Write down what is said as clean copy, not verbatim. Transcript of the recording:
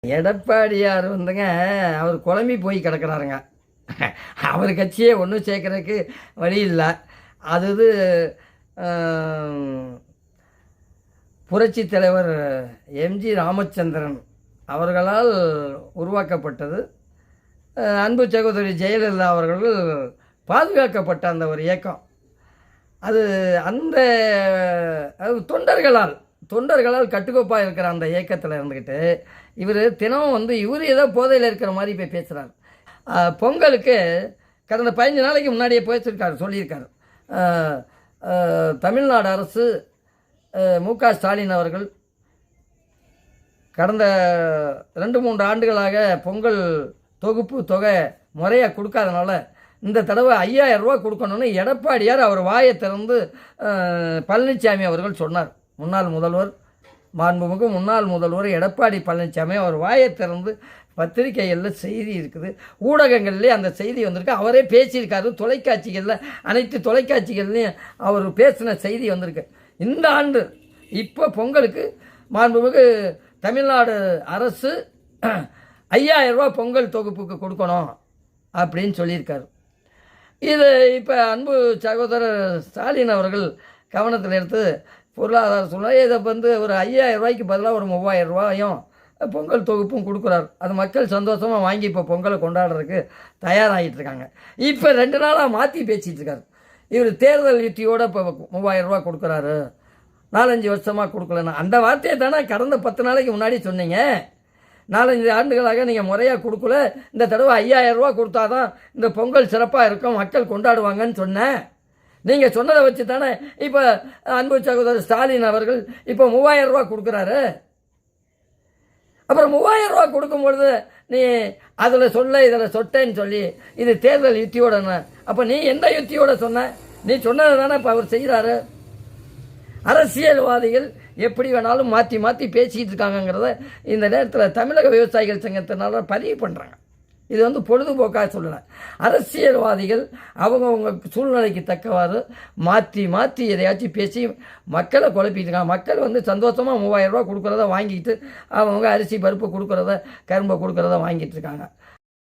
எடப்பாடியார் வந்துங்க அவர் குழம்பி போய் கிடக்கிறாருங்க. அவர் கட்சியே ஒன்றும் சேர்க்கறதுக்கு வழி இல்லை. அது இது புரட்சி தலைவர் எம்ஜி ராமச்சந்திரன் அவர்களால் உருவாக்கப்பட்டது. அன்பு சகோதரி ஜெயலலிதா அவர்கள் பாதுகாக்கப்பட்ட அந்த ஒரு இயக்கம். அது அந்த தொண்டர்களால் கட்டுக்கோப்பாக இருக்கிற அந்த இயக்கத்தில் இருந்துக்கிட்டு இவர் தினமும் இவர் ஏதோ போதையில் இருக்கிற மாதிரி போய் பேசுகிறார். பொங்கலுக்கு கடந்த 15 நாளைக்கு முன்னாடியே சொல்லியிருக்காரு. தமிழ்நாடு அரசு மு.க. ஸ்டாலின் அவர்கள் கடந்த 2-3 ஆண்டுகளாக பொங்கல் தொகுப்பு தொகை முறையாக கொடுக்காதனால இந்த தடவை 5000 ரூபா கொடுக்கணும்னு எடப்பாடியார் அவர் வாயை திறந்து பழனிசாமி அவர்கள் சொன்னார். மாண்புமிகு முன்னாள் முதல்வர் எடப்பாடி பழனிசாமி அவர் வாயை திறந்து பத்திரிகைகளில் செய்தி இருக்குது, ஊடகங்கள்லேயே அந்த செய்தி வந்திருக்கு. அவரே பேசியிருக்காரு. தொலைக்காட்சிகளில் அனைத்து தொலைக்காட்சிகள்லையும் அவர் பேசின செய்தி வந்திருக்கு. இந்த ஆண்டு இப்போ பொங்கலுக்கு மாண்புமிகு தமிழ்நாடு அரசு 5000 ரூபா பொங்கல் தொகுப்புக்கு கொடுக்கணும் அப்படின்னு சொல்லியிருக்காரு. இது இப்போ அன்பு சகோதரர் ஸ்டாலின் அவர்கள் கவனத்தில் எடுத்து பொருளாதார சூழ்நிலை இதை ஒரு 5000 ரூபாய்க்கு பதிலாக ஒரு 3000 ரூபாயும் பொங்கல் தொகுப்பும் கொடுக்குறாரு. அது மக்கள் சந்தோஷமாக வாங்கி இப்போ பொங்கலை கொண்டாடுறதுக்கு தயாராகிட்டு இருக்காங்க. இப்போ 2 நாளாக மாற்றி பேசிகிட்டு இருக்காரு. இவர் தேர்தல் யுத்தியோடு இப்போ 3000 ரூபா கொடுக்குறாரு, 4-5 வருஷமாக கொடுக்கலன்னா அந்த வார்த்தையை தானே கடந்த 10 நாளைக்கு முன்னாடி சொன்னீங்க. 4-5 ஆண்டுகளாக நீங்கள் முறையாக கொடுக்கல, இந்த தடவை 5000 ரூபா கொடுத்தா தான் இந்த பொங்கல் சிறப்பாக இருக்கும், மக்கள் கொண்டாடுவாங்கன்னு சொன்னேன். நீங்கள் சொன்னதை வச்சு தானே இப்போ அன்பு சகோதரர் ஸ்டாலின் அவர்கள் இப்போ 3000 ரூபா கொடுக்குறாரு. அப்புறம் 3000 ரூபா கொடுக்கும்பொழுது நீ அதில் சொல்ல இதில் சொட்டேன்னு சொல்லி இது தேர்தல் யுத்தியோடன. அப்போ நீ எந்த யுத்தியோட சொன்ன? நீ சொன்னதை தானே இப்போ அவர் செய்கிறாரு. அரசியல்வாதிகள் எப்படி வேணாலும் மாற்றி மாற்றி பேசிகிட்டு இருக்காங்கங்கிறத இந்த நேரத்தில் தமிழக விவசாயிகள் சங்கத்தினால பதிவு பண்ணுறாங்க. இது பொழுதுபோக்காக சொல்லலை. அரசியல்வாதிகள் அவங்கவுங்க சூழ்நிலைக்கு தக்கவாறு மாற்றி மாற்றி எதையாச்சும் பேசி மக்களை குழப்பிட்டு இருக்காங்க. மக்கள் சந்தோஷமாக 3000 ரூபா கொடுக்குறத வாங்கிட்டு அவங்க அரிசி பருப்பு கொடுக்குறத கரும்பை கொடுக்குறத வாங்கிட்டு இருக்காங்க.